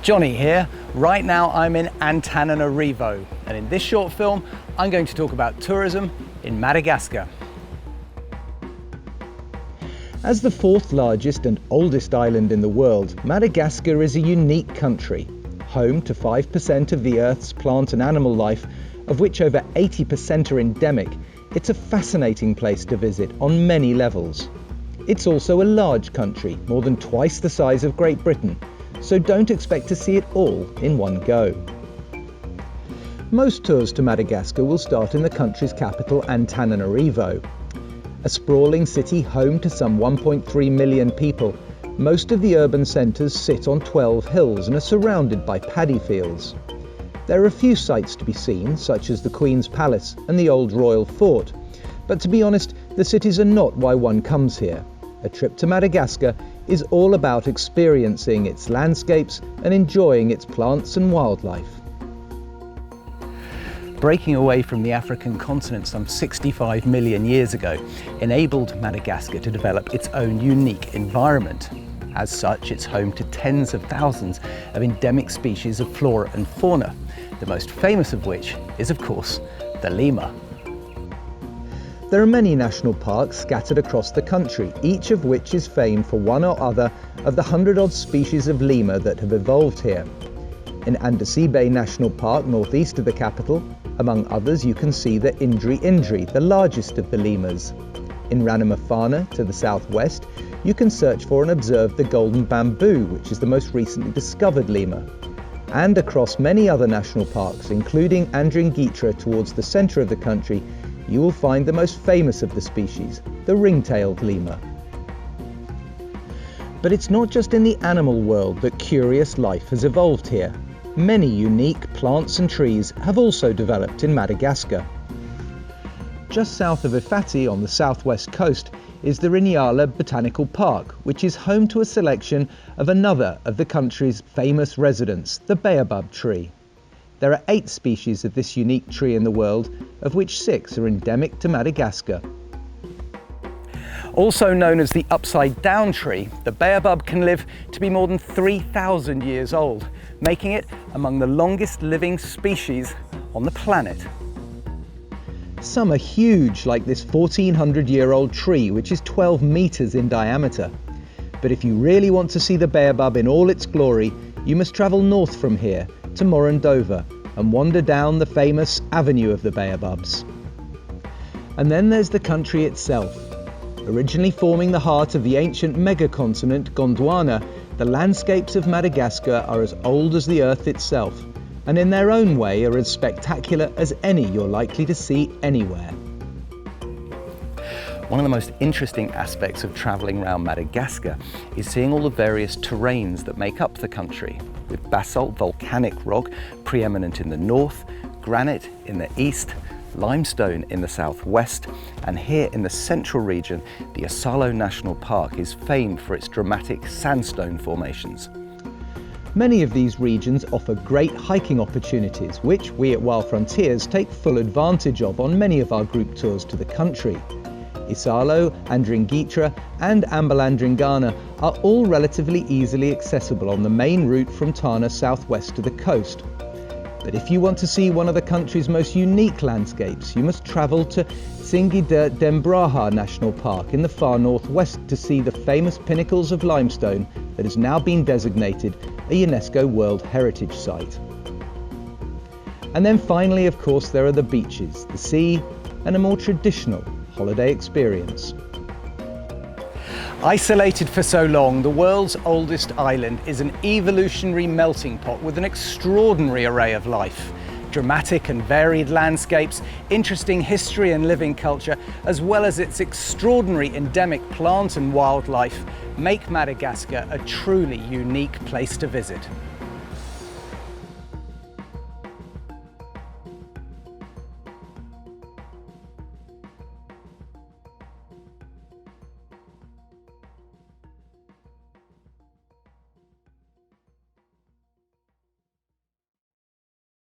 Johnny here. Right now I'm in Antananarivo, and in this short film I'm going to talk about tourism in Madagascar. As the fourth largest and oldest island in the world, Madagascar is a unique country, home to 5% of the Earth's plant and animal life, of which over 80% are endemic. It's a fascinating place to visit on many levels. It's also a large country, more than twice the size of Great Britain, so don't expect to see it all in one go. Most tours to Madagascar will start in the country's capital, Antananarivo. A sprawling city home to some 1.3 million people, most of the urban centres sit on 12 hills and are surrounded by paddy fields. There are a few sights to be seen, such as the Queen's Palace and the old Royal Fort, but to be honest, the cities are not why one comes here. A trip to Madagascar is all about experiencing its landscapes and enjoying its plants and wildlife. Breaking away from the African continent some 65 million years ago enabled Madagascar to develop its own unique environment. As such, it's home to tens of thousands of endemic species of flora and fauna, the most famous of which is, of course, the lemur. There are many national parks scattered across the country, each of which is famed for one or other of the 100-odd species of lemur that have evolved here. In Andasibe National Park, northeast of the capital, among others, you can see the Indri, the largest of the lemurs. In Ranamafana, to the southwest, you can search for and observe the golden bamboo, which is the most recently discovered lemur. And across many other national parks, including Andringitra towards the centre of the country, you will find the most famous of the species, the ring-tailed lemur. But it's not just in the animal world that curious life has evolved here. Many unique plants and trees have also developed in Madagascar. Just south of Ifati on the southwest coast is the Rinyala Botanical Park, which is home to a selection of another of the country's famous residents, the Baobab tree. There are 8 species of this unique tree in the world, of which 6 are endemic to Madagascar. Also known as the upside-down tree, the baobab can live to be more than 3,000 years old, making it among the longest living species on the planet. Some are huge, like this 1,400-year-old tree, which is 12 meters in diameter. But if you really want to see the baobab in all its glory, you must travel north from here to Morondova and wander down the famous Avenue of the Baobabs. And then there's the country itself. Originally forming the heart of the ancient megacontinent Gondwana, the landscapes of Madagascar are as old as the Earth itself, and in their own way are as spectacular as any you're likely to see anywhere. One of the most interesting aspects of travelling around Madagascar is seeing all the various terrains that make up the country, with basalt volcanic rock preeminent in the north, granite in the east, limestone in the southwest, and here in the central region, the Asalo National Park is famed for its dramatic sandstone formations. Many of these regions offer great hiking opportunities, which we at Wild Frontiers take full advantage of on many of our group tours to the country. Isalo, Andringitra and Ambalandringana are all relatively easily accessible on the main route from Tana southwest to the coast. But if you want to see one of the country's most unique landscapes, you must travel to Tsingy de Dembraha National Park in the far northwest to see the famous pinnacles of limestone that has now been designated a UNESCO World Heritage Site. And then finally, of course, there are the beaches, the sea, and a more traditional holiday experience. Isolated for so long, the world's oldest island is an evolutionary melting pot with an extraordinary array of life. Dramatic and varied landscapes, interesting history and living culture, as well as its extraordinary endemic plant and wildlife, make Madagascar a truly unique place to visit.